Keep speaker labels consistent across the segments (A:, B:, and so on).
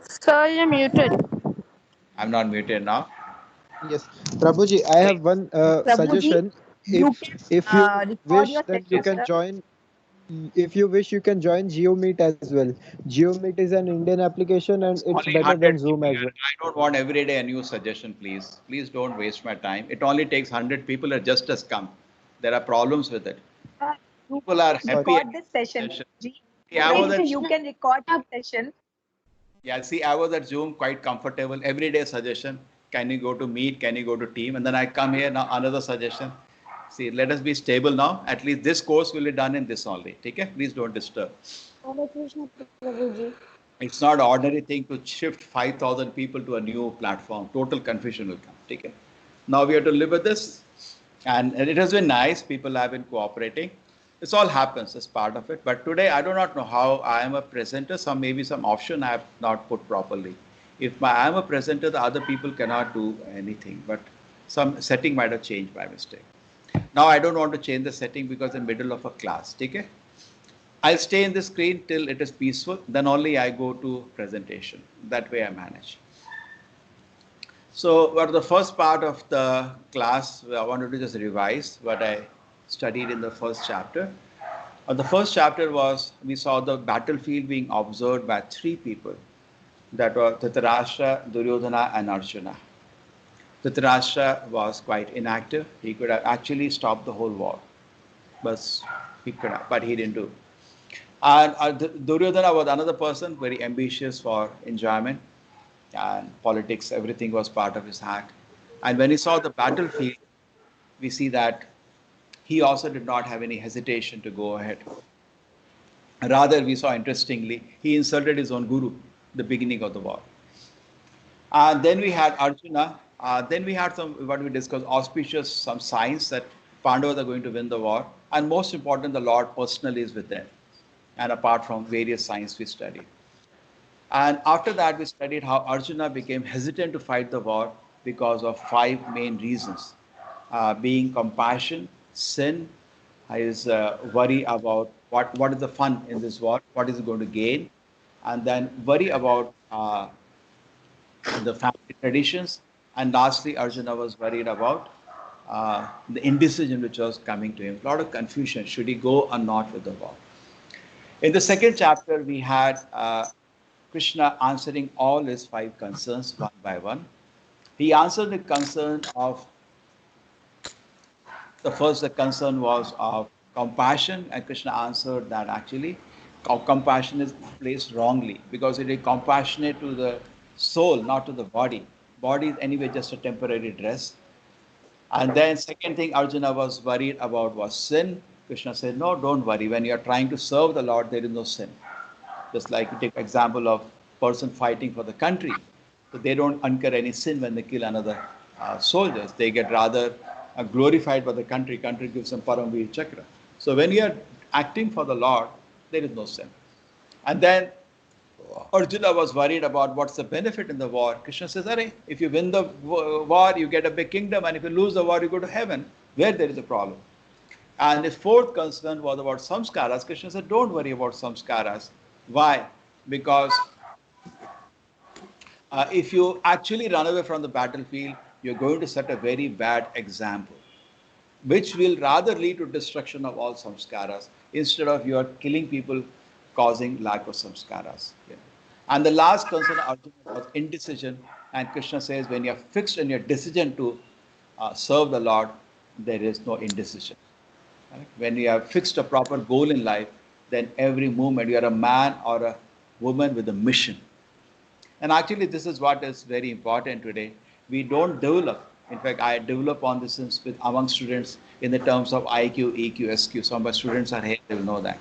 A: Sir, you're muted.
B: I'm not muted now.
C: Yes, Prabhuji, I have one
A: Prabhuji,
C: suggestion.
A: you
C: If
A: can
C: you
A: record
C: wish,
A: your
C: then you
A: session,
C: can
A: sir.
C: join. If you wish, you can join GeoMeet as well. GeoMeet is an Indian application, and
B: It's
C: it's
B: only
C: better
B: 100
C: than Zoom
B: people
C: as
B: here.
C: well.
B: I don't want every day a new suggestion, please. Please don't waste my time. It only takes 100 people that just has come. There are problems with it.
A: Uh, you
B: People are
A: can
C: Sorry.
B: happy at
A: record this session,
B: session.
A: Prabhuji.
B: See, I was at,
A: Prabhuji, you can record this session.
B: yeah, see, I was at Zoom quite comfortable. Every day suggestion. Can you go to Meet? Can you go to Team? And then I come here now, another suggestion. See, let us be stable now. At least this course will be done in this only. Okay? Please don't disturb.
D: Hare Krishna, Prabhuji.
B: It's not ordinary thing to shift 5,000 people to a new platform. Total confusion will come. Okay? Now we have to live with this. And it has been nice. People have been cooperating. This all happens as part of it. But today I do not know how I am a presenter. Some maybe some option I have not put properly. If I am a presenter, the other people cannot do anything. But some setting might have changed by mistake. Now I don't want to change the setting because in the middle of a class. Okay? I'll stay in the screen till it is peaceful. Then only I go to presentation. That way I manage. So, for the first part of the class, I wanted to just revise what I studied in the first chapter. The first chapter was we saw the battlefield being observed by three people, that were Dhritarashtra, Duryodhana, and Arjuna. Dhritarashtra was quite inactive. He could have actually stopped the whole war, but he could have, but he didn't do. And Duryodhana was another person, very ambitious for enjoyment and politics, everything was part of his heart. And when he saw the battlefield, we see that he also did not have any hesitation to go ahead. Rather, we saw interestingly, he insulted his own guru, the beginning of the war. And then we had Arjuna. Then we had some, what we discussed, auspicious, some signs that Pandavas are going to win the war. And most important, the Lord personally is with them. And apart from various signs we studied. And after that, we studied how Arjuna became hesitant to fight the war because of five main reasons, being compassion, sin, his worry about what is the fun in this war, what is it going to gain, and then worry about the family traditions, and lastly, Arjuna was worried about the indecision which was coming to him. A lot of confusion, should he go or not with the war? In the second chapter, we had Krishna answering all his five concerns one by one. He answered the concern of the first, the concern was of compassion, and Krishna answered that actually compassion is placed wrongly because it is compassionate to the soul, not to the body. Body is anyway just a temporary dress. And then second thing Arjuna was worried about was sin. Krishna said, no, don't worry. When you are trying to serve the Lord, there is no sin. Just like you take example of person fighting for the country. So they don't incur any sin when they kill another soldiers. They get rather glorified by the country. Country gives them Paramveer Chakra. So when you are acting for the Lord, there is no sin. And then Arjuna was worried about what's the benefit in the war. Krishna says, Arey, if you win the war, you get a big kingdom, and if you lose the war, you go to heaven. Where there is a problem. And his fourth concern was about samskaras. Krishna said, don't worry about samskaras. Why? Because if you actually run away from the battlefield, you're going to set a very bad example, which will rather lead to destruction of all samskaras instead of you are killing people, causing lack of samskaras. Yeah. And the last concern Arjuna was indecision. And Krishna says, when you are fixed in your decision to serve the Lord, there is no indecision. Right? When you have fixed a proper goal in life, then every moment you are a man or a woman with a mission. And actually, this is what is very important today. We don't develop. In fact, I develop on this with among students in the terms of IQ, EQ, SQ. Some of my students are here; they will know that.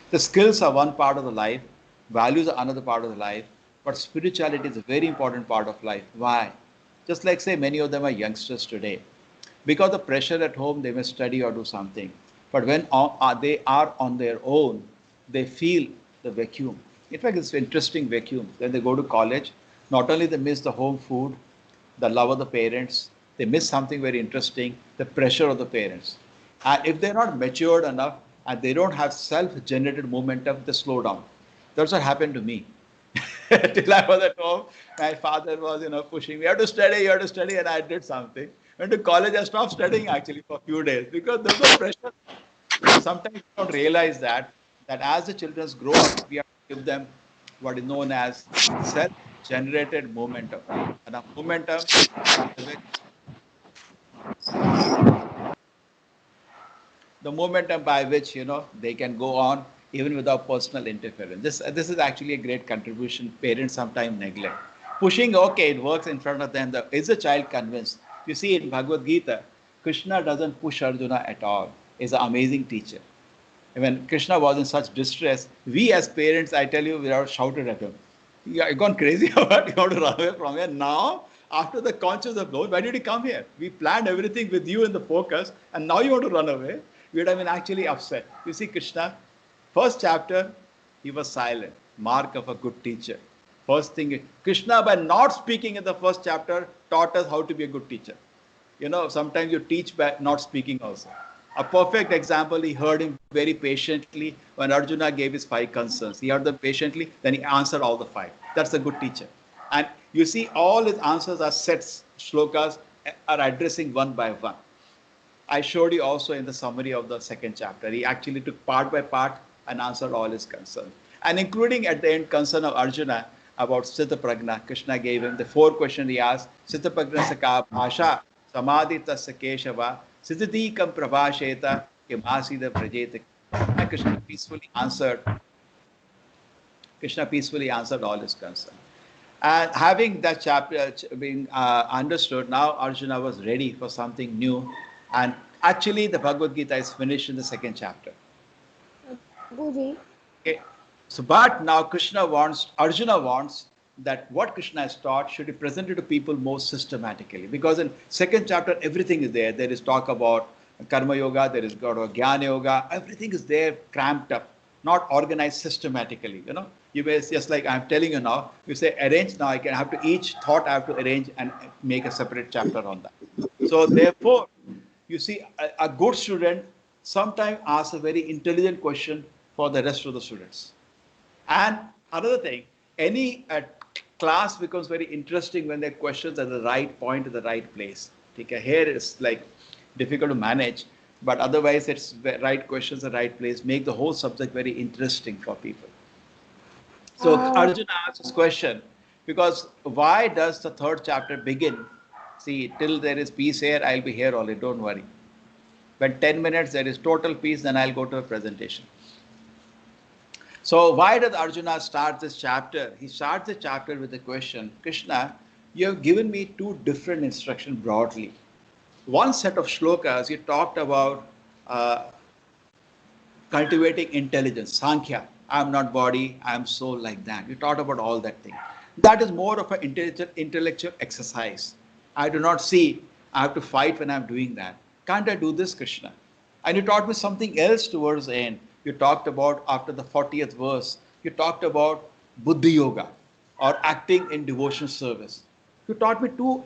B: The skills are one part of the life, values are another part of the life, but spirituality is a very important part of life. Why? Just like say many of them are youngsters today. Because of pressure at home, they may study or do something. But when they are on their own, they feel the vacuum. In fact, it's an interesting vacuum. When they go to college, not only they miss the home food, the love of the parents, they miss something very interesting, the pressure of the parents. And if they're not matured enough, and they don't have self-generated momentum, they slow down. That's what happened to me. Till I was at home, my father was, pushing me, you have to study, you have to study, and I did something. Went to college, I stopped studying actually for a few days because there's no pressure. Sometimes you don't realize that as the children grow up, we have to give them what is known as self-generated momentum. And a momentum the momentum by which they can go on even without personal interference. This is actually a great contribution parents sometimes neglect. Pushing, okay, it works in front of them. Is the child convinced? You see in Bhagavad Gita, Krishna doesn't push Arjuna at all. He's an amazing teacher. When Krishna was in such distress, we as parents, I tell you, we are shouted at him. You're gone crazy about you want to run away from here. Now, after the conscious of Lord, why did you come here? We planned everything with you in the focus, and now you want to run away. We would have been actually upset. You see, Krishna, first chapter, he was silent. Mark of a good teacher. First thing, Krishna, by not speaking in the first chapter, taught us how to be a good teacher. Sometimes you teach by not speaking also. A perfect example, he heard him very patiently when Arjuna gave his 5 concerns. He heard them patiently, then he answered all the 5. That's a good teacher. And you see, all his answers are sets, shlokas, are addressing one by one. I showed you also in the summary of the second chapter. He actually took part by part and answered all his concerns. And including at the end, concern of Arjuna about Sthita Prajna, Krishna gave him the 4 questions he asked. Sthita Prajna sa ka bhasha, samadhi tasya keshava, siddhikam prabhasheta, kimasida prajeta. And Krishna peacefully answered all his concerns. And having that chapter being understood, now Arjuna was ready for something new. And actually, the Bhagavad Gita is finished in the second chapter.
D: Guruji.
B: Okay. So, but now Arjuna wants that what Krishna has taught should be presented to people more systematically. Because in second chapter, everything is there. There is talk about Karma Yoga, there is God of Jnana Yoga. Everything is there cramped up, not organized systematically. You may, just like I'm telling you now, you say arrange, now I have to, each thought I have to arrange and make a separate chapter on that. So therefore, you see, a good student sometimes asks a very intelligent question for the rest of the students. And another thing, any class becomes very interesting when their questions are at the right point at the right place. Okay, here it's like difficult to manage, but otherwise it's the right questions at the right place, make the whole subject very interesting for people. So Arjuna asks this question, because why does the third chapter begin? See, till there is peace here, I'll be here only, don't worry. When 10 minutes there is total peace, then I'll go to a presentation. So why does Arjuna start this chapter? He starts the chapter with the question, Krishna, you have given me 2 different instructions broadly. One set of shlokas, you talked about cultivating intelligence, Sankhya. I am not body, I am soul, like that. You talked about all that thing. That is more of an intellectual exercise. I do not see I have to fight when I am doing that. Can't I do this, Krishna? And you taught me something else towards the end. You talked about, after the 40th verse, you talked about Buddhi Yoga, or acting in devotional service. You taught me 2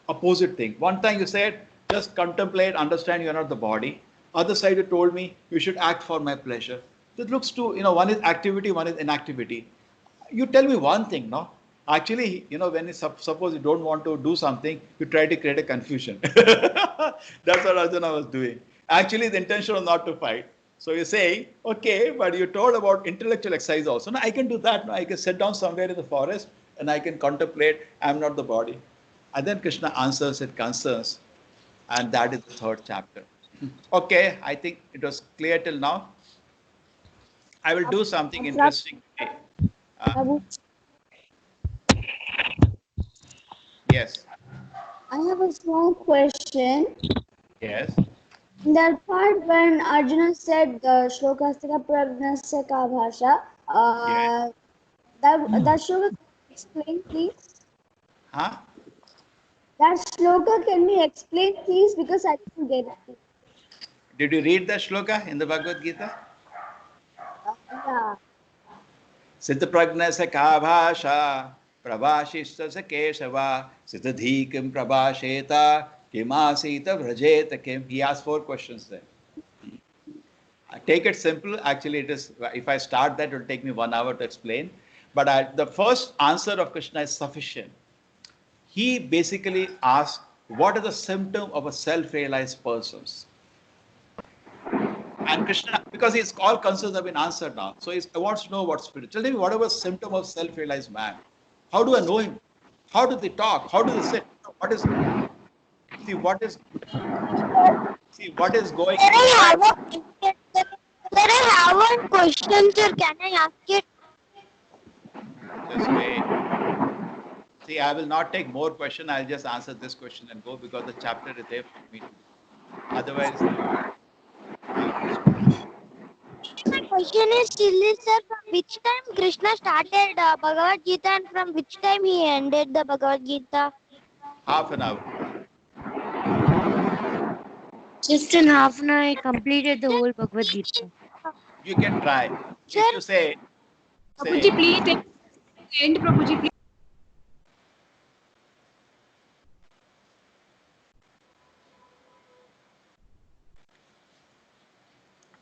B: opposite things. One time you said, just contemplate, understand you are not the body. Other side you told me, you should act for my pleasure. It looks to, one is activity, one is inactivity. You tell me one thing, no? Actually, when suppose you don't want to do something, you try to create a confusion. That's what Arjuna was doing. Actually, the intention was not to fight. So you say, okay, but you told about intellectual exercise also. No, I can do that. No, I can sit down somewhere in the forest and I can contemplate, I'm not the body. And then Krishna answers his concerns. And that is the third chapter. Okay, I think it was clear till now. I will do something interesting today. Yes.
D: I have a small question.
B: Yes.
D: In that part when Arjuna said the Shlokastika Pragnasya Ka Bhasha,
B: Yes.
D: that shloka, can you explain please?
B: Huh?
D: That shloka can be explained please, because I didn't get it.
B: Did you read the shloka in the Bhagavad Gita?
D: Yeah.
B: Siddha pragna sa ka bhasha, prabhashishta sa keshava, siddha dhikim prabhasheta, kimasita vrajeta kim. He asked 4 questions there. Take it simple. Actually, it is. If I start that, it will take me 1 hour to explain. But the first answer of Krishna is sufficient. He basically asks, what is the symptom of a self-realized person? And Krishna, because his all concerns have been answered now, so he wants to know what's spiritual. Tell me, whatever symptom of self-realized man. How do I know him? How do they talk? How do they sit? What is see? What is going?
E: Sir, I have one question, sir. Can I ask it?
B: Just wait. See, I will not take more question. I'll just answer this question and go because the chapter is there for me. Otherwise,
E: My question is still, sir, from which time Krishna started Bhagavad Gita and from which time he ended the Bhagavad Gita?
B: half an hour.
F: Just in half an hour, I completed the whole Bhagavad Gita.
B: You can try.
E: Sir,
B: If you say
G: Prabhuji, please take end, Prabhuji, please.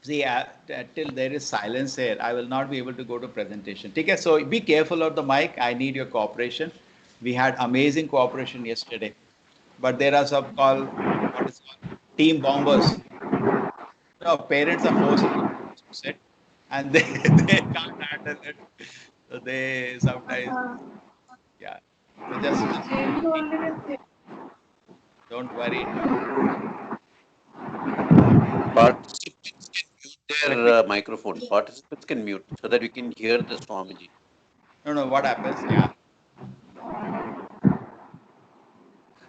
B: see, till there is silence here, I will not be able to go to presentation. Okay, so be careful of the mic. I need your cooperation. We had amazing cooperation yesterday, but there are some called what is called team bombers. Parents are forced to sit, and they can't handle it. So they sometimes, yeah. So just don't worry.
H: Participants can mute their microphone. Participants can mute so that we can hear the Swamiji.
B: No, what happens? Yeah.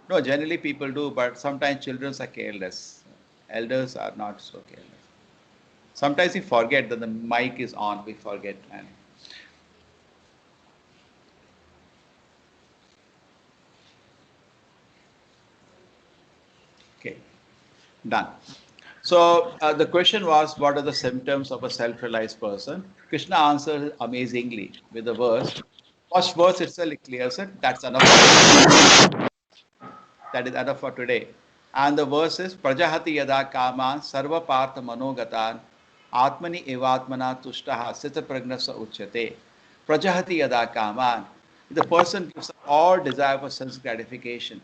B: No, generally people do, but sometimes children are careless. Elders are not so careless. Sometimes we forget that the mic is on. We forget. And okay, done. So the question was, what are the symptoms of a self-realized person? Krishna answered amazingly with the verse. First verse itself clears it. That's enough. That is enough for today. And the verse is, Prajahati yada kaman sarva partha manogatan atmani evatmana tushtaha sita pragnasa uchyate. Prajahati yada kaman. The person gives up all desire for sense gratification.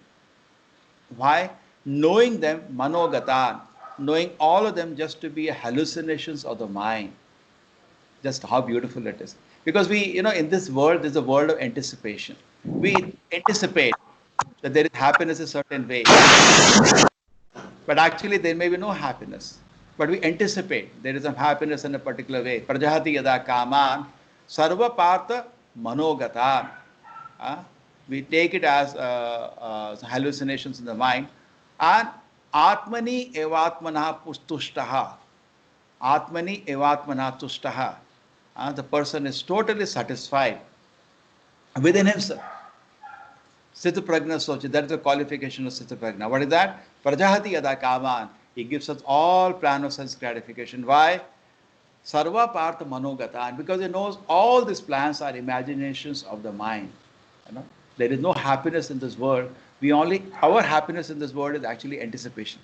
B: Why? Knowing them manogatan. Knowing all of them just to be hallucinations of the mind. Just how beautiful it is. Because we, in this world, there's a world of anticipation. We anticipate that there is happiness a certain way. But actually, there may be no happiness. But we anticipate there is some happiness in a particular way. Prajahati yada kaman sarva partha manogatan. We take it as hallucinations in the mind. And atmani evatmana tushtaha. Atmani evatmana tushtaha. The person is totally satisfied within himself. Sita pragna sochi, that is the qualification of Sita pragna. What is that? Prajahati yada kaman. He gives us all plan of sense gratification. Why? Sarva partha manogatan. Because he knows all these plans are imaginations of the mind. There is no happiness in this world. Our happiness in this world is actually anticipation.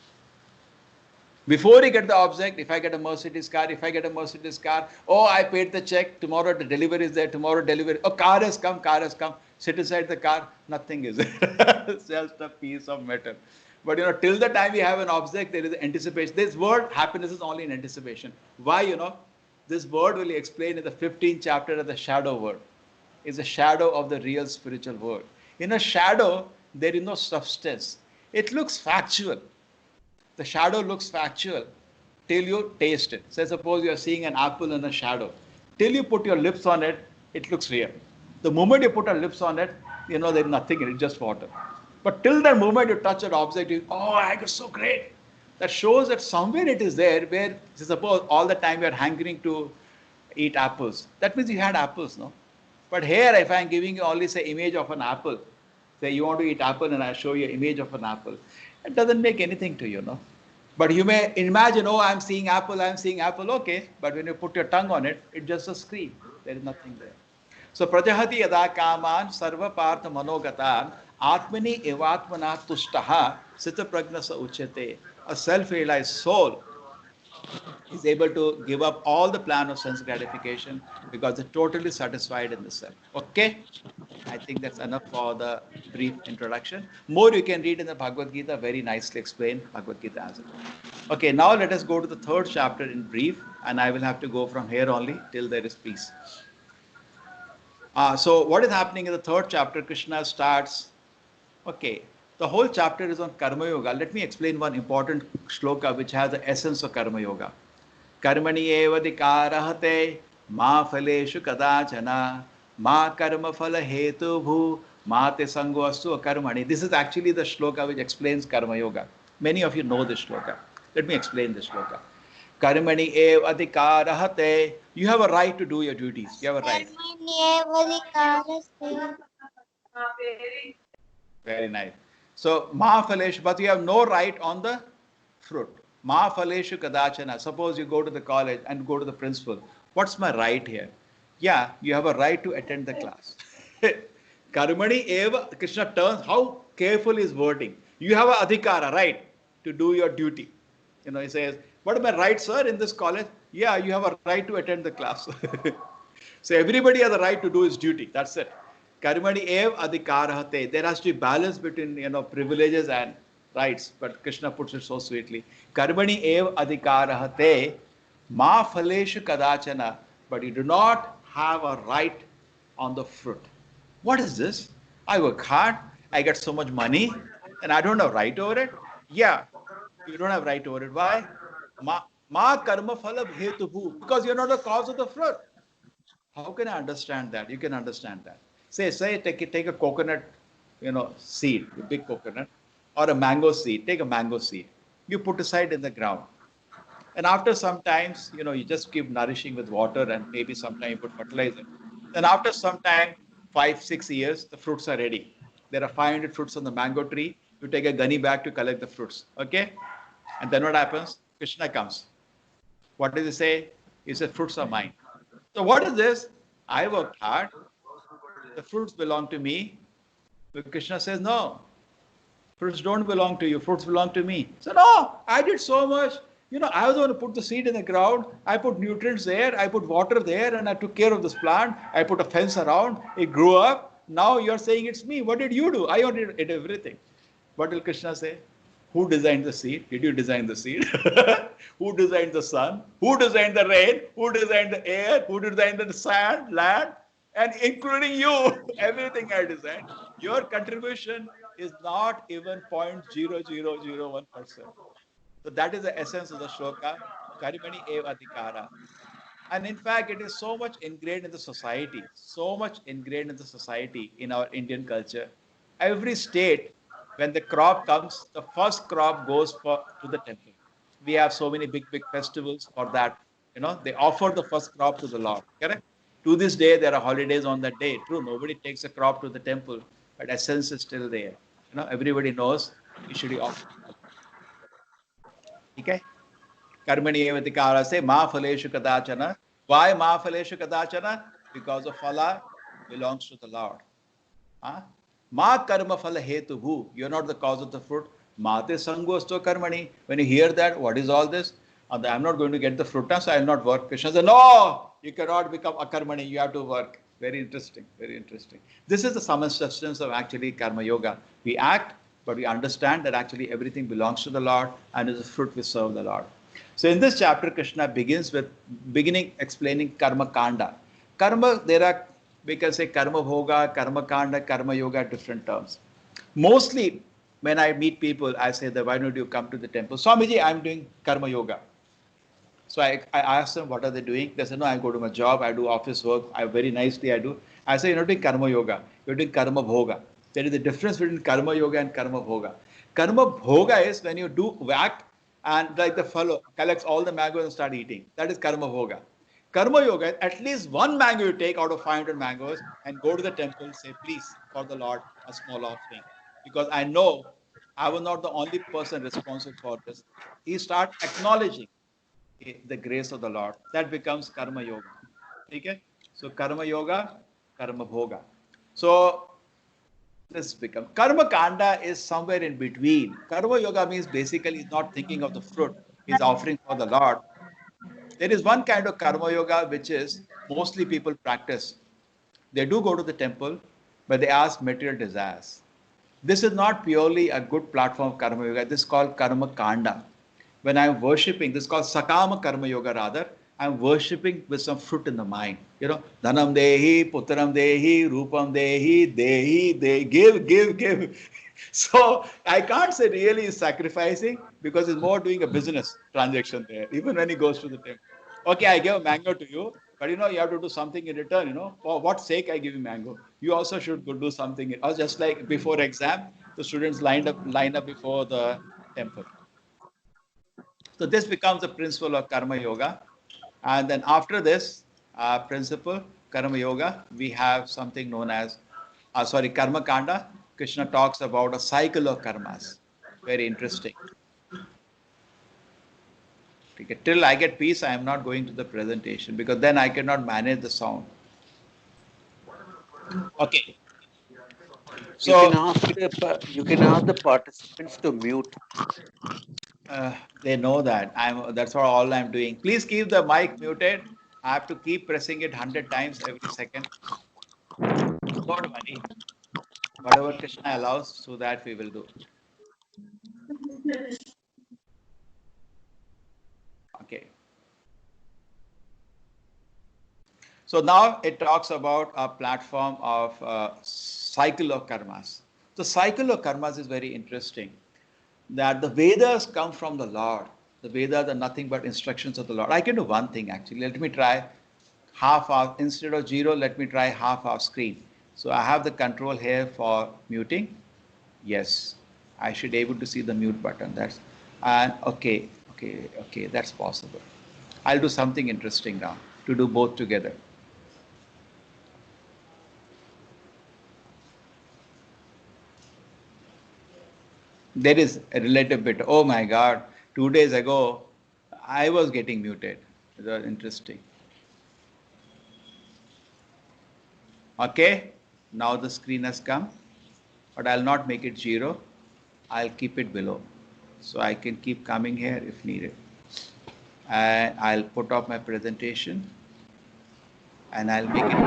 B: Before you get the object, if I get a Mercedes car, oh, I paid the check, tomorrow the delivery is there, oh, car has come. Sit inside the car, nothing is there. It's just a piece of metal. But till the time we have an object, there is anticipation. This word, happiness, is only in anticipation. Why, this word will be explained in the 15th chapter of the shadow word. It's a shadow of the real spiritual world. In a shadow, there is no substance. It looks factual. The shadow looks factual till you taste it. Say, suppose you are seeing an apple in a shadow. Till you put your lips on it, it looks real. The moment you put your lips on it, there is nothing in it, just water. But till the moment you touch an object, it's so great. That shows that somewhere it is there where, suppose all the time you are hankering to eat apples. That means you had apples, no? But here, if I am giving you only, say, image of an apple, say you want to eat apple and I show you image of an apple, it doesn't make anything to you, no? But you may imagine, I'm seeing apple, okay. But when you put your tongue on it, it's just a scream. There is nothing there. So, Prajahati yada kaman sarva partha manogatan atmani evatmana tushtaha sita pragnasa uchyate. A self-realized soul, is able to give up all the plan of sense gratification because they're totally satisfied in the self. Okay? I think that's enough for the brief introduction. More you can read in the Bhagavad Gita, very nicely explained Bhagavad Gita as well. Okay, now let us go to the third chapter in brief, and I will have to go from here only till there is peace. So what is happening in the third chapter? Krishna starts, okay, the whole chapter is on Karma Yoga. Let me explain one important shloka which has the essence of Karma Yoga. Karmani eva dikarahate ma phaleshu kadachana ma karma phala hetu bhu ma te sango astu karmani. This is actually the shloka which explains Karma Yoga. Many of you know this shloka. Let me explain this shloka. Karmani eva dikarahate. You have a right to do your duties. You have a right. Very nice. So, ma phaleshu, but you have no right on the fruit. Ma phaleshu kadachana. Suppose you go to the college and go to the principal. What's my right here? Yeah, you have a right to attend the class. Karmani eva, Krishna turns, how careful is wording. You have a adhikara, right, to do your duty. You know, he says, what am I right, sir, in this college? Yeah, you have a right to attend the class. So everybody has a right to do his duty. That's it. Karmani ev adhikarahate. There has to be balance between, privileges and rights. But Krishna puts it so sweetly. Karmani ev adhikarahate ma phaleshu kadachana. But you do not have a right on the fruit. What is this? I work hard. I get so much money, and I don't have right over it. Yeah, you don't have right over it. Why? Ma karma phala bhetubu. Because you're not the cause of the fruit. How can I understand that? You can understand that. Say, take a coconut, seed, a big coconut, or a mango seed. Take a mango seed. You put aside in the ground. And after some times, you just keep nourishing with water and maybe sometime you put fertilizer. Then after some time, 5, 6 years, the fruits are ready. There are 500 fruits on the mango tree. You take a gunny bag to collect the fruits. Okay? And then what happens? Krishna comes. What does he say? He says, fruits are mine. So what is this? I worked hard. The fruits belong to me. But Krishna says, no, fruits don't belong to you. Fruits belong to me. So no, I did so much. I was the one who put the seed in the ground. I put nutrients there. I put water there, and I took care of this plant. I put a fence around. It grew up. Now you're saying it's me. What did you do? I only did everything. What will Krishna say? Who designed the seed? Did you design the seed? Who designed the sun? Who designed the rain? Who designed the air? Who designed the sand, land? And including you, everything I designed. Your contribution is not even 0.0001%. So that is the essence of the shloka, Karimani eva adhikara. And in fact, it is so much ingrained in the society, in our Indian culture. Every state, when the crop comes, the first crop goes to the temple. We have so many big festivals for that. They offer the first crop to the Lord. Correct? To this day, there are holidays on that day. True, nobody takes a crop to the temple, but essence is still there. Everybody knows you should offer. Okay? Karmani evatikara say ma phaleshu kadachana. Why ma phaleshu kadachana? Because of phala belongs to the Lord. Ma karma phala hetu bhu. You're not the cause of the fruit. Ma te sangosto karmani. When you hear that, what is all this? I'm not going to get the fruit, so I will not work. Krishna says, no, you cannot become a karmani. You have to work. Very interesting. Very interesting. This is the sum and substance of actually karma yoga. We act, but we understand that actually everything belongs to the Lord and is a fruit we serve the Lord. So in this chapter, Krishna begins with explaining karma kanda. Karma, we can say karma bhoga, karma kanda, karma yoga, different terms. Mostly, when I meet people, I say that why don't you come to the temple? Swamiji, I'm doing karma yoga. So I ask them, what are they doing? They say, no, I go to my job, I do office work, very nicely I do. I say, you're not doing karma yoga, you're doing karma bhoga. There is a difference between karma yoga and karma bhoga. Karma bhoga is when you do whack and like the fellow collects all the mangoes and start eating. That is karma bhoga. Karma yoga, at least one mango you take out of 500 mangoes and go to the temple, say, please, for the Lord, a small offering. Because I know I was not the only person responsible for this. He starts acknowledging the grace of the Lord. That becomes karma yoga. Okay? So karma yoga, karma bhoga. So this becomes karma kanda is somewhere in between. Karma yoga means basically he's not thinking of the fruit. He's offering for the Lord. There is one kind of karma yoga which is mostly people practice. They do go to the temple, but they ask material desires. This is not purely a good platform of karma yoga. This is called karma kanda. When I'm worshipping, this is called sakama karma yoga rather. I'm worshipping with some fruit in the mind. Dhanam dehi, putram dehi, rupam dehi, dehi, give. So I can't say really is sacrificing because it's more doing a business transaction there, even when he goes to the temple. Okay, I give a mango to you, but you have to do something in return, For what sake I give you mango? You also should go do something. Or just like before exam, the students line up before the temple. So this becomes the principle of karma yoga. And then after this principle, karma yoga, we have something known as, karma kanda. Krishna talks about a cycle of karmas. Very interesting. Okay, till I get peace, I am not going to the presentation because then I cannot manage the sound. Okay. So
H: You can ask the participants to mute.
B: they know that. That's all I'm doing. Please keep the mic muted. I have to keep pressing it 100 times every second. Don't worry. Whatever Krishna allows, so that we will do. Okay. So now it talks about a platform of cycle of karmas. The cycle of karmas is very interesting. That the Vedas come from the Lord. The Vedas are nothing but instructions of the Lord. I can do one thing actually. Let me try half hour instead of 0. Let me try half hour screen. So I have the control here for muting. Yes, I should be able to see the mute button. Okay. That's possible. I'll do something interesting now to do both together. There is a relative bit. Oh my God! 2 days ago, I was getting muted. It was interesting. Okay, now the screen has come, but I'll not make it 0. I'll keep it below, so I can keep coming here if needed. And I'll put off my presentation, and I'll make it.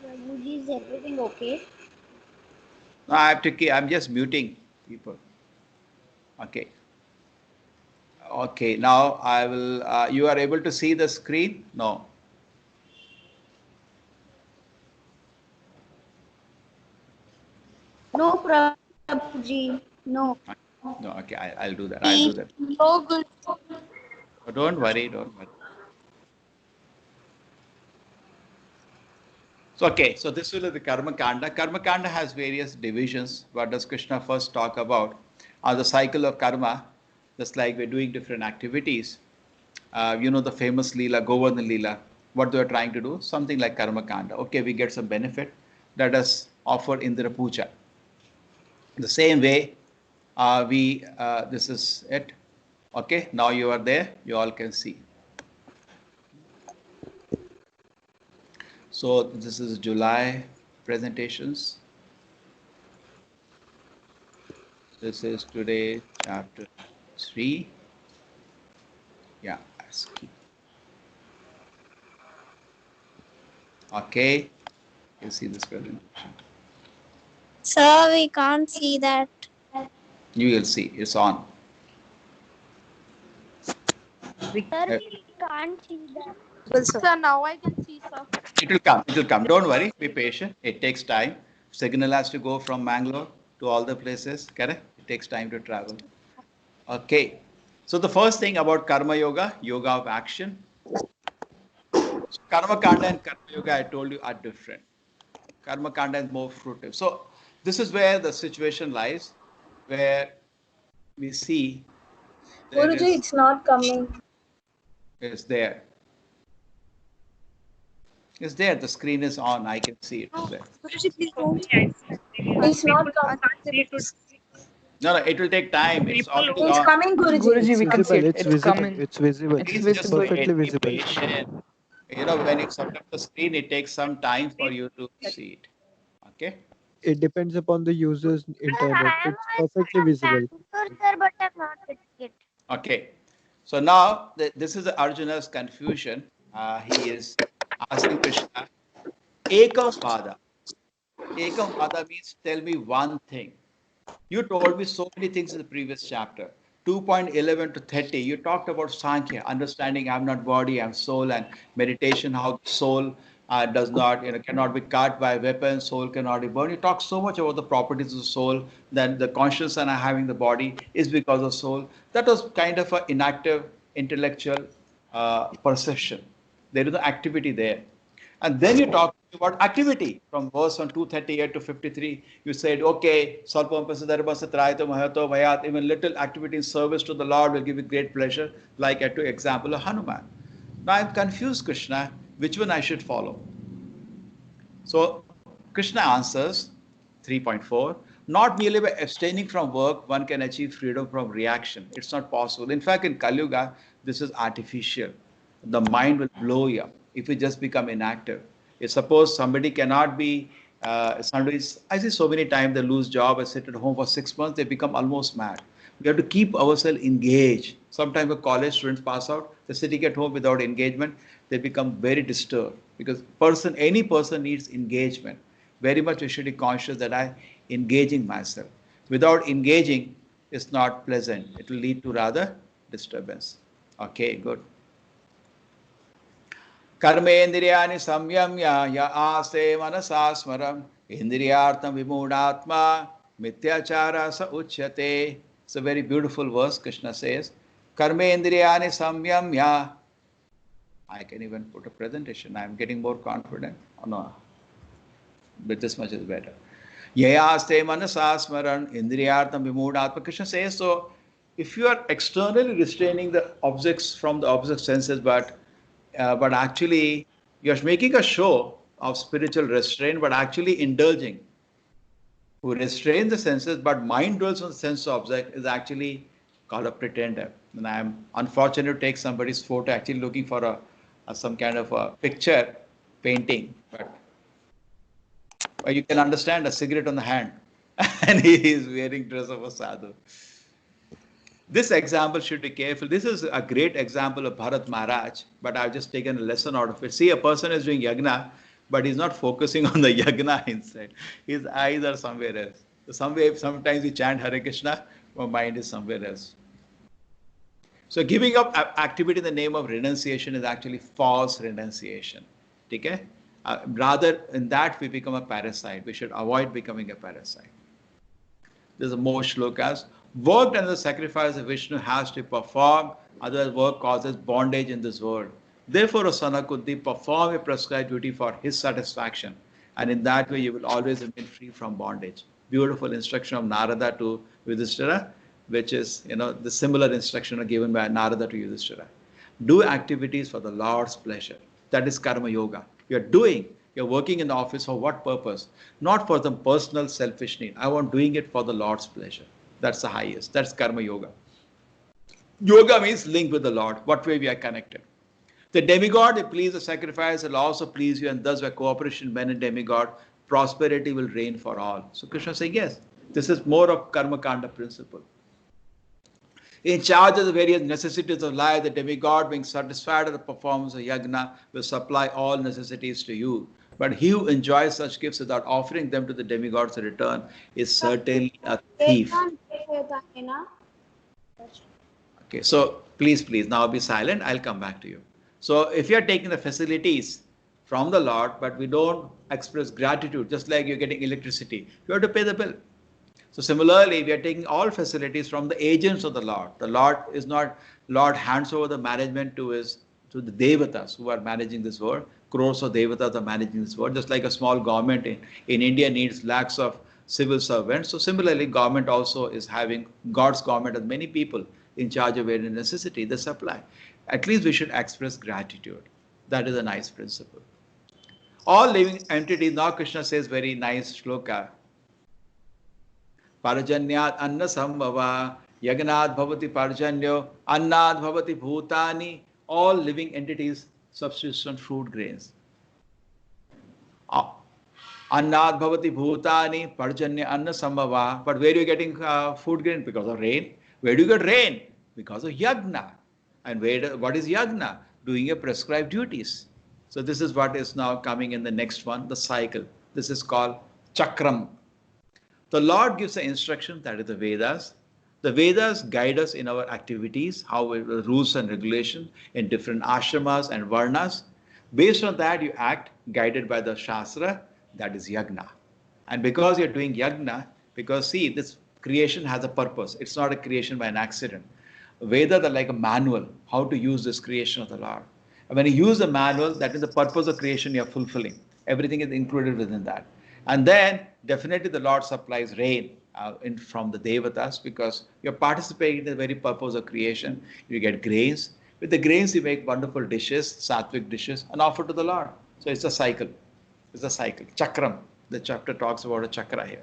D: Prabhuji, is everything okay?
B: No, I have to keep. I'm just muting people. Okay. Okay. Now I will. You are able to see the screen? No.
D: No, Prabhuji. No.
B: No. Okay. I'll do that. I'll do that.
A: No good.
B: Oh, don't worry. Don't worry. So, okay, so this will be the Karma Kanda. Karma Kanda has various divisions. What does Krishna first talk about? The cycle of karma, just like we're doing different activities. The famous Leela, Govinda Leela, what they are trying to do, something like Karma Kanda. Okay, we get some benefit. Let us offer Indra Puja. The same way, this is it. Okay, now you are there, you all can see. So this is July presentations. This is today chapter 3. Yeah, okay. You see this presentation.
E: Sir, we can't see that.
B: You will see. It's on.
E: Sir, we can't see that.
A: Sir, now I can see, sir.
B: It will come. It will come. Don't worry. Be patient. It takes time. Signal has to go from Mangalore to all the places. Correct? It takes time to travel. Okay. So the first thing about Karma Yoga, Yoga of action. Karma Kanda and Karma Yoga, I told you, are different. Karma Kanda is more fruitive. So this is where the situation lies, where we see
D: Guruji, it's not coming.
B: is there. It's there. The screen is on. I can see it. It's there.
G: Guruji, please don't.
A: It's not coming.
B: No, it will take time. It's already
A: It's
B: on.
A: coming, Guruji.
C: It's
I: Guruji, we can see
C: visible.
I: it.
C: It's
I: It's
C: visible.
I: coming.
C: It's visible.
I: It's
B: Please just
I: visible.
B: wait.
C: Perfectly
B: Be
C: visible.
B: patient. When you set up the screen, it takes some time for you to see it. Okay.
C: It depends upon the user's
E: Sir,
C: internet.
E: I am
C: It's perfectly visible.
E: Nanthoor, sir, but I'm not getting it.
B: Okay. So now this is Arjuna's confusion. He is asking Krishna, Ekam Vada. Ekam Vada means tell me one thing. You told me so many things in the previous chapter. 2.11 to 30, you talked about Sankhya, understanding I'm not body, I'm soul, and meditation, how soul does not, cannot be cut by weapons, soul cannot be burned. You talk so much about the properties of the soul, that the consciousness and having the body is because of soul. That was kind of an inactive intellectual perception. There is no activity there. And then you talk about activity from verse on 238 to 53. You said, okay, even little activity in service to the Lord will give you great pleasure, like I took example of Hanuman. Now I'm confused, Krishna, which one I should follow. So Krishna answers 3.4, not merely by abstaining from work, one can achieve freedom from reaction. It's not possible. In fact, in Kali Yuga, this is artificial. The mind will blow you up if you just become inactive. If suppose somebody cannot be, I see so many times they lose job and sit at home for 6 months, they become almost mad. We have to keep ourselves engaged. Sometimes the college students pass out, they're sitting at home without engagement, they become very disturbed because any person needs engagement. Very much we should be conscious that I engaging myself. Without engaging, it's not pleasant. It will lead to rather disturbance. Okay, good. Karmendriyani samyamya ya aste manasa smaram indriyartam vimudatma mityachara sa uchyate. It's a very beautiful verse. Krishna says, Karmendriyani samyamya. I can even put a presentation. I'm getting more confident. Oh, no, but this much is better. Yayaste manasa smaran indriyartam vimudatma. Krishna says, so if you are externally restraining the objects from the object senses, but actually you're making a show of spiritual restraint, but actually indulging. Who restrain the senses, but mind dwells on the sense object is actually called a pretender. And I am unfortunate to take somebody's photo, actually looking for some kind of a picture painting, but you can understand a cigarette on the hand, and he is wearing dress of a sadhu. This example should be careful. This is a great example of Bharat Maharaj, but I've just taken a lesson out of it. See, a person is doing yagna, but he's not focusing on the yagna inside. His eyes are somewhere else. Sometimes we chant Hare Krishna, my mind is somewhere else. So giving up activity in the name of renunciation is actually false renunciation. Okay? Rather, in that we become a parasite. We should avoid becoming a parasite. There's a more shlokas. Work and the sacrifice of Vishnu has to perform, otherwise work causes bondage in this world. Therefore, Asana Kunti, perform a prescribed duty for his satisfaction, and in that way you will always remain free from bondage. Beautiful instruction of Narada to Yudhishthira, which is, the similar instruction given by Narada to Yudhishthira. Do activities for the Lord's pleasure. That is Karma Yoga. You're working in the office for what purpose? Not for some personal selfish need. I want doing it for the Lord's pleasure. That's the highest. That's Karma Yoga. Yoga means link with the Lord. What way we are connected. The demigod, they please the sacrifice, will also please you, and thus by cooperation, men and demigod, prosperity will reign for all. So Krishna is saying, yes, this is more of Karma Kanda principle. In charge of the various necessities of life, the demigod, being satisfied with the performance of yagna, will supply all necessities to you. But he who enjoys such gifts without offering them to the demigods in return is certainly a thief. Okay, so please, now be silent. I'll come back to you. So if you are taking the facilities from the Lord, but we don't express gratitude, just like you're getting electricity, you have to pay the bill. So similarly, we are taking all facilities from the agents of the Lord. The Lord hands over the management to the devatas who are managing this world. Crores of devatas are managing this world. Just like a small government in India needs lakhs of civil servants. So similarly, government also is having, God's government has many people in charge of every necessity, the supply. At least we should express gratitude. That is a nice principle. All living entities, now Krishna says very nice shloka. Parajanyat anna sambhava, yagnat bhavati parjanyo, annat bhavati bhutani. All living entities subsist on fruit grains. Annat bhavati bhutani, parjanya anna sambhava. But where are you getting food grain? Because of rain. Where do you get rain? Because of yagna. And what is yagna? Doing your prescribed duties. So this is what is now coming in the next one, the cycle. This is called chakram. The Lord gives the instruction, that is the Vedas. The Vedas guide us in our activities, rules and regulations in different ashramas and varnas. Based on that, you act guided by the Shastra, that is yagna. And because you're doing yagna, because see, this creation has a purpose. It's not a creation by an accident. Vedas are like a manual, how to use this creation of the Lord. And when you use the manual, that is the purpose of creation you're fulfilling. Everything is included within that. And then definitely the Lord supplies rain from the Devatas because you're participating in the very purpose of creation. You get grains. With the grains, you make wonderful dishes, sattvic dishes, and offer to the Lord. So it's a cycle. It's a cycle. Chakram. The chapter talks about a chakra here.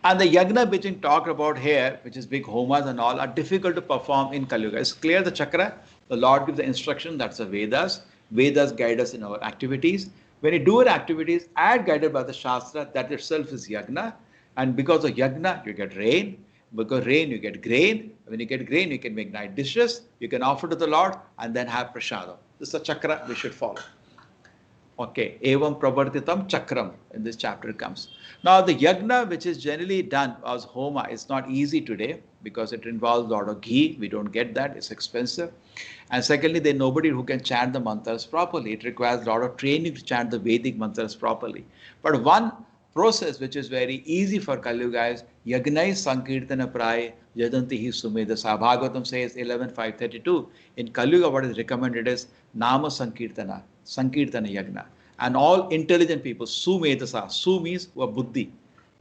B: And the yagna which is talked about here, which is big homas and all, are difficult to perform in Kali Yuga. It's clear the chakra. The Lord gives the instruction, that's the Vedas. Vedas guide us in our activities. When you do your activities, as guided by the Shastra, that itself is yagna. And because of yagna, you get rain. Because rain, you get grain. When you get grain, you can make nice dishes. You can offer to the Lord and then have prasadam. This is a chakra we should follow. Okay, evam pravartitam chakram in this chapter it comes. Now the yagna which is generally done as homa is not easy today because it involves a lot of ghee. We don't get that, it's expensive. And secondly, there's nobody who can chant the mantras properly. It requires a lot of training to chant the Vedic mantras properly. But one process which is very easy for Kali Yuga is yagnai sankirtana pray yadanti hi sumedasa. Bhagavatam says 11.532. In Kali Yuga what is recommended is nama sankirtana. Sankirtana Yagna. And all intelligent people, Sumedasa. Su means buddhi.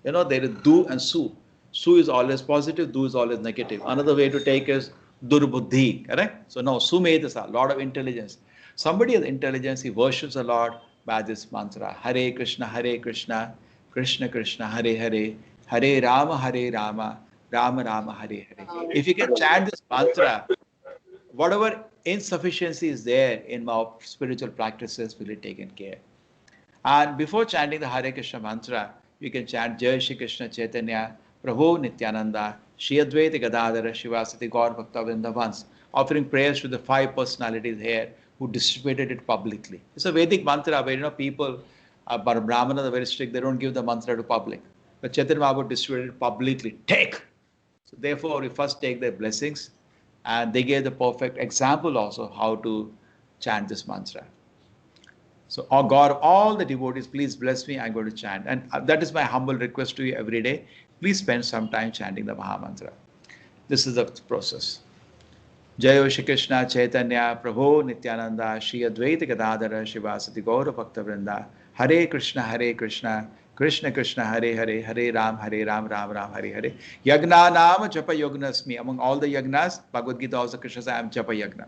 B: You know, there is Du and Su. Su is always positive, Du is always negative. Another way to take is Durbuddhi, correct? So now Sumedasa, lot of intelligence. Somebody has intelligence, he worships the Lord by this mantra. Hare Krishna, Krishna Krishna, Hare Hare, Hare Rama, Rama Rama, Hare Hare. If you can chant this mantra, whatever insufficiency is there in our spiritual practices will be taken care. And before chanting the Hare Krishna mantra, you can chant Jai Shri Krishna Chaitanya, Prabhu Nityananda, Shri Advaita Gadadhara, Shivasati Gaur Bhakta Vrinda once, offering prayers to the 5 personalities here who distributed it publicly. It's a Vedic mantra where people, Brahmanas are very strict, they don't give the mantra to public. But Chaitanya Mahaprabhu distributed it publicly. Take! So therefore, we first take their blessings. And they gave the perfect example also how to chant this mantra. So, oh God, all the devotees, please bless me. I'm going to chant. And that is my humble request to you every day. Please spend some time chanting the Maha Mantra. This is the process. Jai Shri Krishna Chaitanya Prabhu Nityananda Shri Advaita Gadadhara Shivasati Gaura Bhakta Vrinda Hare Krishna Krishna Krishna Hare Hare Hare Ram Ram Ram Hare Hare. Yagna Nama Japa Yognasmi. Among all the yagnas, Bhagavad Gita also Krishna says I am Japa Yagna.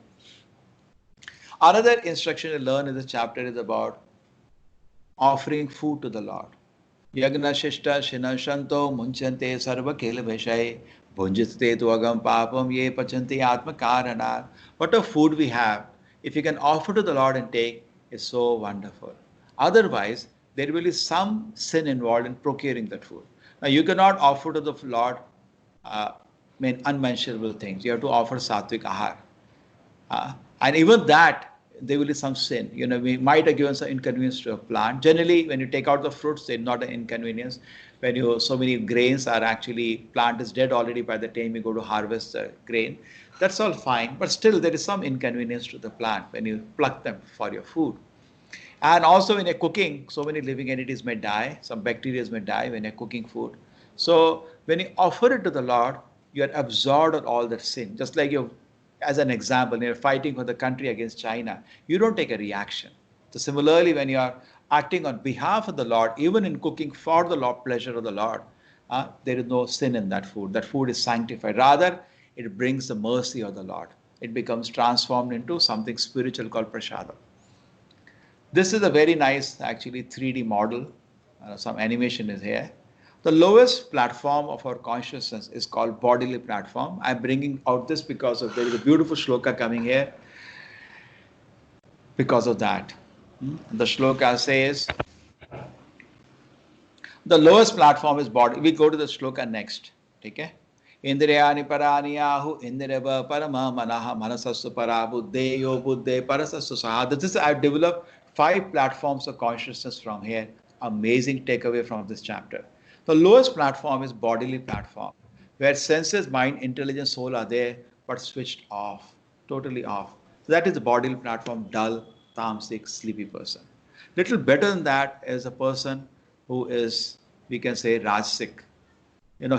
B: Another instruction to learn in this chapter is about offering food to the Lord. Yagna Shishta Shinashanto Munchante Sarva Kela Veshai Bhunjite Tuagam Papam Ye Pachanti Atma Karana. What a food we have, if you can offer to the Lord and take, is so wonderful. Otherwise, there will be some sin involved in procuring that food. Now, you cannot offer to the Lord unmentionable things. You have to offer sattvic ahar. And even that, there will be some sin. You know, we might have given some inconvenience to a plant. Generally, when you take out the fruits, they're not an inconvenience. When so many grains are actually, plant is dead already by the time you go to harvest the grain. That's all fine. But still, there is some inconvenience to the plant when you pluck them for your food. And also when you're cooking, so many living entities may die, some bacteria may die when you're cooking food. So when you offer it to the Lord, you are absorbed of all that sin. Just like you, as an example, you're fighting for the country against China, you don't take a reaction. So similarly, when you are acting on behalf of the Lord, even in cooking for the Lord, pleasure of the Lord, there is no sin in that food. That food is sanctified. Rather, it brings the mercy of the Lord. It becomes transformed into something spiritual called prasada. This is a very nice, actually, 3D model. Some animation is here. The lowest platform of our consciousness is called bodily platform. I'm bringing out this because of there is a beautiful shloka coming here. Because of that, the shloka says the lowest platform is body. We go to the shloka next. Okay. Indriyani parani ahu indriyava parama manaha manasastu parabuddheyo buddhe parasastu saha. This is, I've developed 5 platforms of consciousness from here. Amazing takeaway from this chapter. The lowest platform is bodily platform, where senses, mind, intelligence, soul are there, but switched off, totally off. So that is the bodily platform, dull, tamasic, sleepy person. Little better than that is a person who is, we can say, rajasic.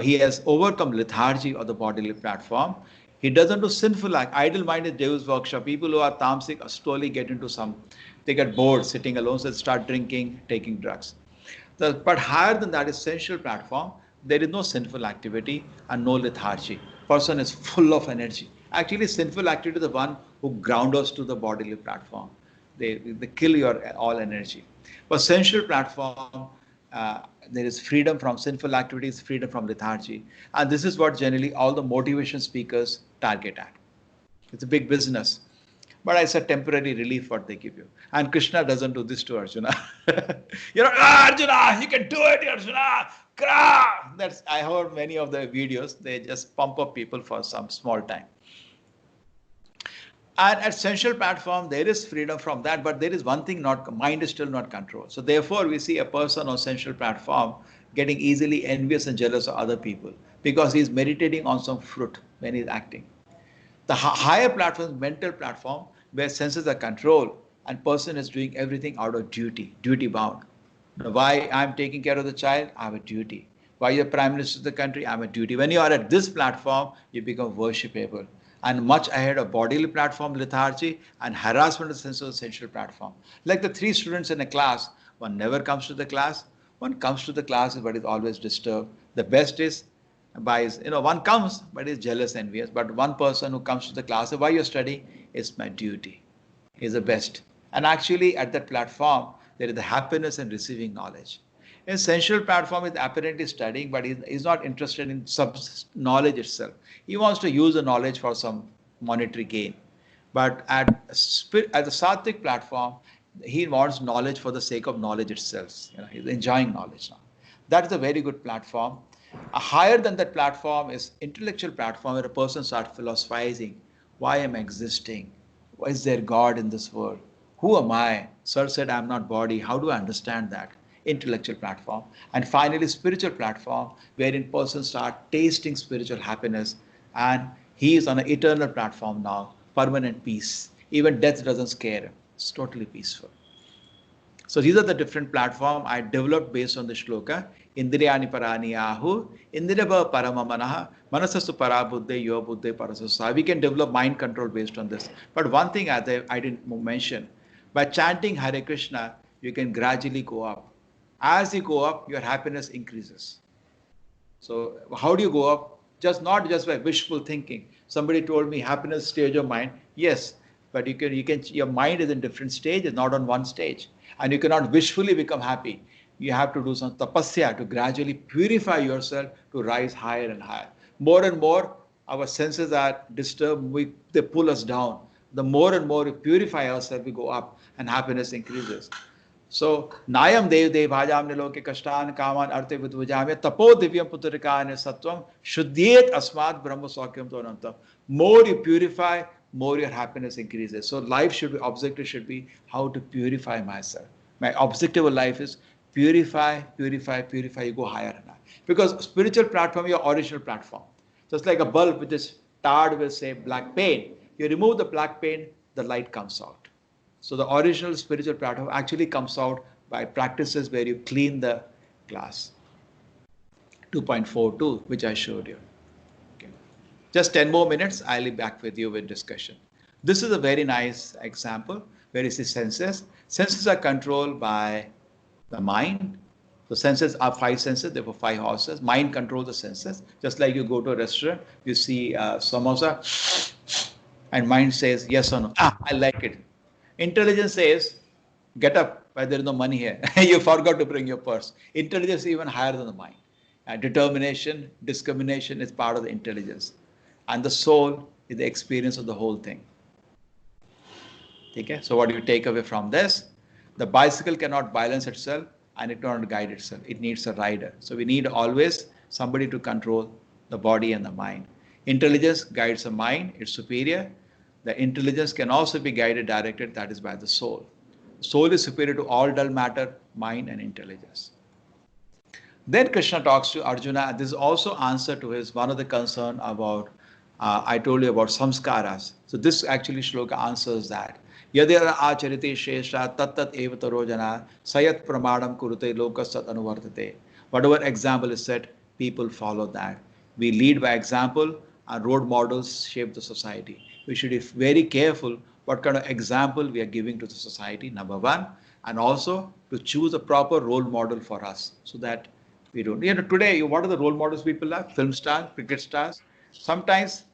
B: He has overcome lethargy of the bodily platform. He doesn't do sinful act. Idle mind is devil's workshop. People who are tamasic slowly get into they get bored sitting alone, so they start drinking, taking drugs. But higher than that is sensual platform. There is no sinful activity and no lethargy. Person is full of energy. Actually, sinful activity is the one who ground us to the bodily platform. They kill your all energy. But sensual platform, there is freedom from sinful activities, freedom from lethargy. And this is what generally all the motivation speakers target at. It's a big business. But it's a temporary relief what they give you. And Krishna doesn't do this to Arjuna. Arjuna, you can do it, Arjuna. I heard many of the videos. They just pump up people for some small time. And at sensual platform, there is freedom from that, but there is one thing, mind is still not controlled. So therefore, we see a person on sensual platform getting easily envious and jealous of other people because he is meditating on some fruit when he is acting. The higher platform is mental platform, where senses are controlled and person is doing everything out of duty bound. Why I'm taking care of the child? I have a duty. Why you're Prime Minister of the country? I have a duty. When you are at this platform, you become worshipable. And much ahead of bodily platform, lethargy, and harassment of sensual platform. Like the 3 students in a class, one never comes to the class, one comes to the class but is always disturbed. The best is, one comes but is jealous, envious. But one person who comes to the class, why you're studying? It's my duty. He's the best. And actually at that platform, there is the happiness in receiving knowledge. In sensual platform, is apparently studying, but he's not interested in knowledge itself. He wants to use the knowledge for some monetary gain. But at the sattvic platform, he wants knowledge for the sake of knowledge itself. He's enjoying knowledge now. That is a very good platform. Higher than that platform is intellectual platform, where a person starts philosophizing. Why am I existing? Why is there God in this world? Who am I? Sir said, I'm not body. How do I understand that? Intellectual platform. And finally, spiritual platform, wherein persons start tasting spiritual happiness, and he is on an eternal platform now, permanent peace. Even death doesn't scare him. It's totally peaceful. So these are the different platforms I developed based on the shloka. Indriyani parani ahu, indriyava paramamanaha, manasastu parabuddhe, yo buddhe parasasa. We can develop mind control based on this. But one thing I didn't mention, by chanting Hare Krishna, you can gradually go up. As you go up, your happiness increases. So how do you go up? Not just by wishful thinking. Somebody told me happiness stage of mind. Yes, but your mind is in different stages, not on one stage. And you cannot wishfully become happy. You have to do some tapasya to gradually purify yourself to rise higher and higher. More and more, our senses are disturbed. They pull us down. The more and more we purify ourselves, we go up and happiness increases. So, Nayam Dev Devajam Niloke Kashtan Kaman Arte Vidvajamya Tapo Divyam Putrikane Sattvam Shuddhyet Asmat Brahma Sakyam Tonantam. More you purify, more your happiness increases. So objective should be how to purify myself. My objective of life is purify, purify, purify, you go higher and higher. Because spiritual platform is your original platform. Just like a bulb which is tarred with, say, black paint. You remove the black paint, the light comes out. So the original spiritual platform actually comes out by practices where you clean the glass. 2.42, which I showed you. Okay. Just 10 more minutes, I'll be back with you with discussion. This is a very nice example where you see senses. Senses are controlled by the mind. The senses are 5 senses, therefore 5 horses. Mind controls the senses. Just like you go to a restaurant, you see samosa, and mind says yes or no. I like it. Intelligence says, Get up, why there is no money here. You forgot to bring your purse. Intelligence is even higher than the mind. Determination, discrimination is part of the intelligence. And the soul is the experience of the whole thing. Okay? So what do you take away from this? The bicycle cannot balance itself and it cannot guide itself. It needs a rider. So we need always somebody to control the body and the mind. Intelligence guides the mind, it's superior. The intelligence can also be guided, directed, that is by the soul. Soul is superior to all dull matter, mind and intelligence. Then Krishna talks to Arjuna. This is also answer to his one of the concern about, I told you about samskaras. So this actually shloka answers that. Yadira acharite shesha tattat evataro jana sayat pramadam kurute lokasat anuvartate. Whatever example is set, people follow that. We lead by example and role models shape the society. We should be very careful what kind of example we are giving to the society, number one, and also to choose a proper role model for us so that we don't. Today, what are the role models people have? Film stars, cricket stars. Sometimes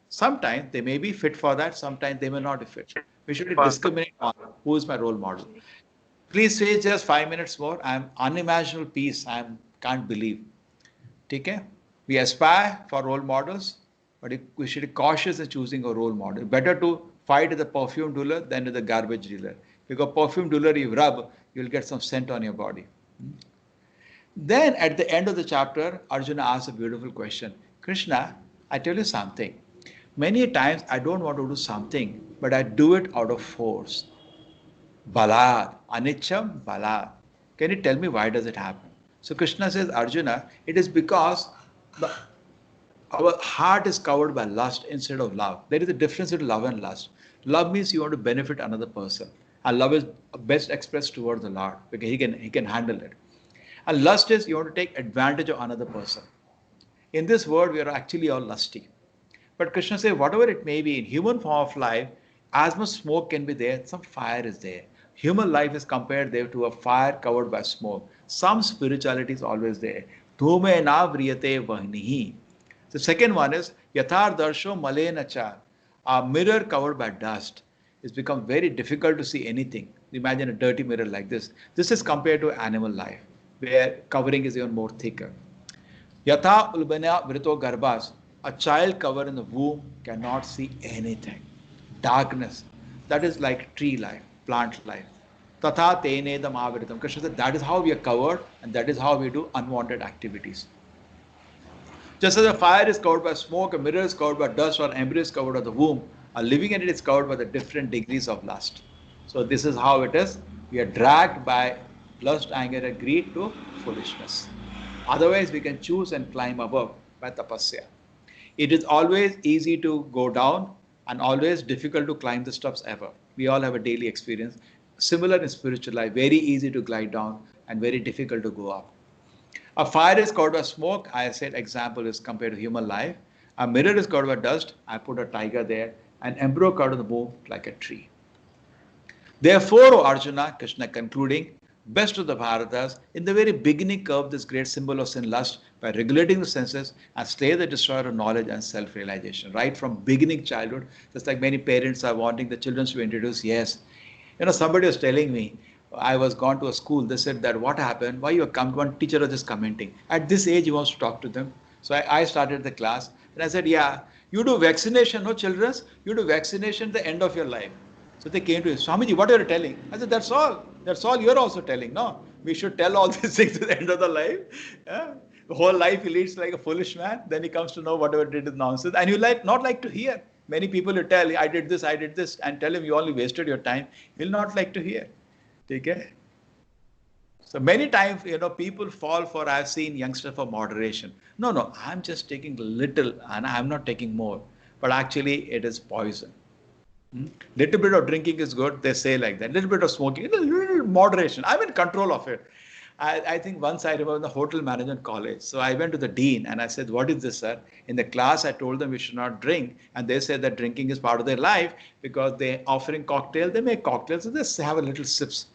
B: they may be fit for that, sometimes they may not be fit. We should discriminate on who is my role model. Please say just 5 minutes more. I am unimaginable peace. I can't believe. Okay? We aspire for role models, but we should be cautious in choosing a role model. Better to fight with a perfume dealer than with a garbage dealer. Because perfume dealer you rub, you'll get some scent on your body. Then at the end of the chapter, Arjuna asks a beautiful question. Krishna, I tell you something. Many times I don't want to do something, but I do it out of force. Balad, anicham balad. Can you tell me why does it happen? So Krishna says, Arjuna, it is because our heart is covered by lust instead of love. There is a difference between love and lust. Love means you want to benefit another person. And love is best expressed towards the Lord because he can handle it. And lust is you want to take advantage of another person. In this world, we are actually all lusty. But Krishna says, whatever it may be, in human form of life, as much smoke can be there, some fire is there. Human life is compared there to a fire covered by smoke. Some spirituality is always there. Dhume na vriyate vahnihi. The second one is, yathar darsho malena cha. A mirror covered by dust. It's become very difficult to see anything. Imagine a dirty mirror like this. This is compared to animal life, where covering is even more thicker. Yatha ulbana vrito garbhas. A child covered in the womb cannot see anything. Darkness. That is like tree life, plant life. Tatha tenedam avritam. Krishna said that is how we are covered and that is how we do unwanted activities. Just as a fire is covered by smoke, a mirror is covered by dust, or an embryo is covered by the womb, a living entity is covered by the different degrees of lust. So this is how it is. We are dragged by lust, anger, and greed to foolishness. Otherwise, we can choose and climb above by tapasya. It is always easy to go down and always difficult to climb the steps ever. We all have a daily experience. Similar in spiritual life, very easy to glide down and very difficult to go up. A fire is covered by smoke. I said example is compared to human life. A mirror is covered by dust. I put a tiger there. An embryo covered in the womb like a tree. Therefore, O Arjuna, Krishna concluding, best of the Bharatas, in the very beginning curved this great symbol of sin lust by regulating the senses and slay the destroyer of knowledge and self-realization. Right from beginning childhood, just like many parents are wanting the children to introduce, yes. Somebody was telling me, I was gone to a school, they said that what happened, why you come, one teacher was just commenting. At this age, he wants to talk to them. So I started the class and I said, yeah, you do vaccination, no children, you do vaccination at the end of your life. So they came to me, Swamiji, what are you telling? I said, that's all you're also telling. No, we should tell all these things at the end of the life. Yeah? The whole life he leads like a foolish man. Then he comes to know whatever did is nonsense. And you not like to hear. Many people you tell, I did this, and tell him you only wasted your time. He'll not like to hear. Okay? So many times, people fall for, I've seen youngsters for moderation. No, I'm just taking little and I'm not taking more. But actually, it is poison. Little bit of drinking is good, they say like that. Little bit of smoking, moderation. I'm in control of it. I think once I remember in the hotel management college. So I went to the dean and I said, what is this, sir? In the class, I told them we should not drink. And they said that drinking is part of their life because they're offering cocktails. They make cocktails, so they have a little sips.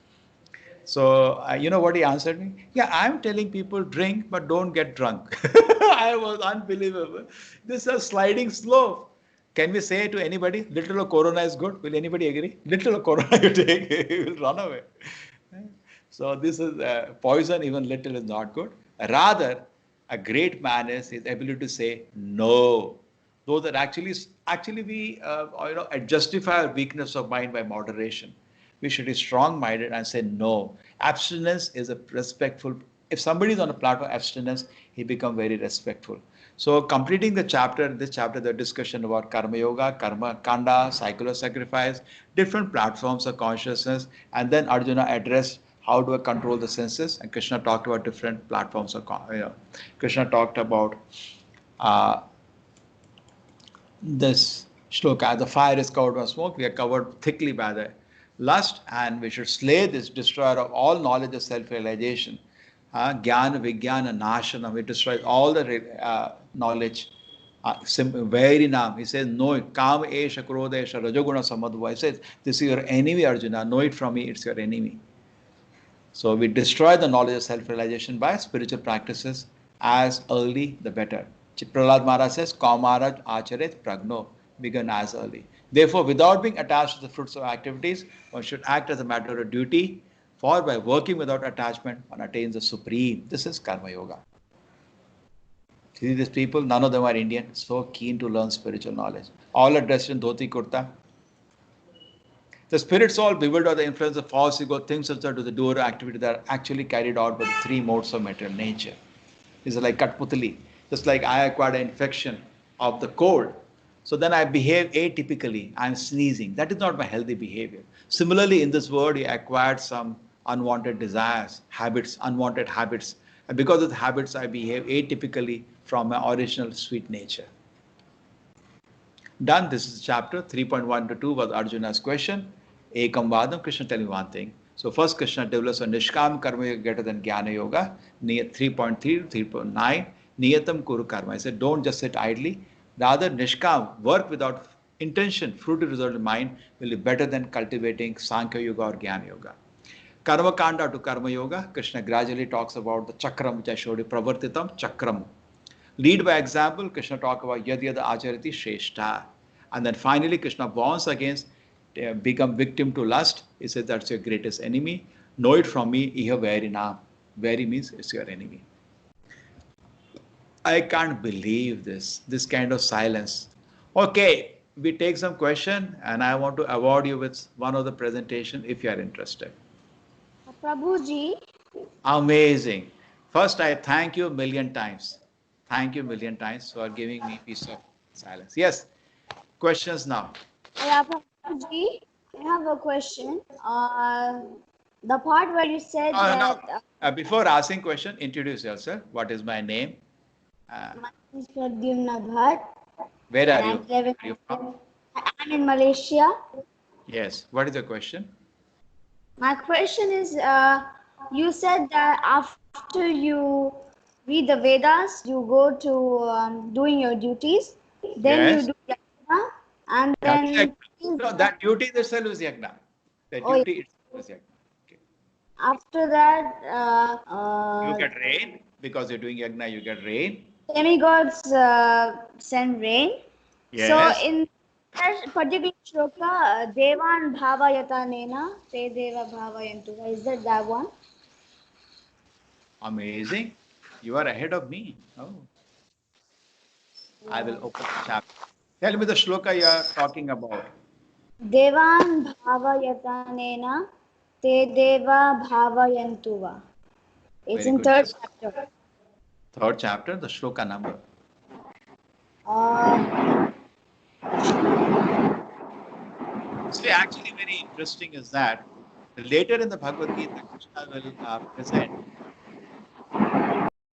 B: So you know what he answered me? Yeah, I'm telling people drink, but don't get drunk. I was unbelievable. This is a sliding slope. Can we say to anybody, little of corona is good? Will anybody agree? Little of corona you take, you will run away. So this is poison, even little is not good. Rather, a great man is his ability to say no. Those are actually we justify our weakness of mind by moderation. We should be strong-minded and say no. Abstinence is a respectful. If somebody is on a platform of abstinence, he become very respectful. So completing the chapter, this chapter, the discussion about karma yoga, karma kanda, cycle of sacrifice, different platforms of consciousness, and then Arjuna addressed how do I control the senses, and Krishna talked about different platforms of Krishna talked about uh, this shloka, the fire is covered by smoke, we are covered thickly by the lust, and we should slay this destroyer of all knowledge of self-realization. Jnana, Vijnana, Nashana, we destroy all the knowledge. Very nam. He says, know it. Kam esha, krodha esha, rajoguna samadva. He says, this is your enemy, Arjuna. Know it from me, it's your enemy. So we destroy the knowledge of self-realization by spiritual practices as early the better. Prahlad Maharaj says, Kaumaraj acharet pragno, begin as early. Therefore, without being attached to the fruits of activities, one should act as a matter of duty, for by working without attachment, one attains the supreme. This is Karma Yoga. See these people, none of them are Indian, so keen to learn spiritual knowledge. All are dressed in dhoti kurta. The spirit soul, bewildered by the influence of false ego, thinks themselves to the doer activity that are actually carried out by the three modes of material nature. It's like Katputali. Just like I acquired an infection of the cold, so then I behave atypically. I'm sneezing. That is not my healthy behavior. Similarly, in this world, he acquired some unwanted desires, habits, unwanted habits. And because of the habits, I behave atypically from my original sweet nature. Done. This is chapter 3.1 to 2 was Arjuna's question. Ekam Vadam, Krishna tell me one thing. So first Krishna develops a Nishkam Karma Yoga greater than Jnana Yoga. 3.3 to 3.9. Niyatam Kuru Karma. I said, don't just sit idly. Rather, Nishkam, work without intention, fruitive result in mind will be better than cultivating Sankhya Yoga or Jnana Yoga. Karma Kanda to Karma Yoga, Krishna gradually talks about the Chakram, which I showed you, Pravartitam Chakram. Lead by example, Krishna talks about Yad Yad Acharati Shrestha. And then finally, Krishna warns against become victim to lust. He says that's your greatest enemy. Know it from me, iha vairina. Very means it's your enemy. I can't believe this kind of silence. Okay, we take some question and I want to award you with one of the presentation if you are interested.
D: Prabhuji,
B: Amazing. First, I thank you a million times. Thank you a million times for giving me peace of silence. Yes, questions now.
D: yeah, Prabhuji, I have a question. The part where you said that
B: Before asking question, introduce yourself. What is my name?
D: my name is Pradyumna Bhatt.
B: Where are
D: and
B: you? Are you from?
D: I'm in Malaysia.
B: Yes. What is the question?
D: My question is, you said that after you read the Vedas, you go to doing your duties, then
B: Yes.
D: you do yajna, and
B: That's
D: then
B: yajna. No, that duty itself is yajna. The
D: Oh,
B: duty itself is yajna. Okay.
D: after that,
B: You get rain because you're doing yajna. You get rain.
D: demigods send rain.
B: Yes.
D: So in that particular shloka, Devan Bhavayata Nena, Te Deva Bhavayantu. Is that one?
B: Amazing. You are ahead of me. Oh. I will open the chapter. Tell me the shloka you are talking about.
D: Devan Bhavayata Nena, Te Deva Bhavayantuva. It's
B: Very
D: in
B: good.
D: third chapter.
B: Third chapter, the shloka number. See, actually, very interesting is that later in the Bhagavad Gita, Krishna will present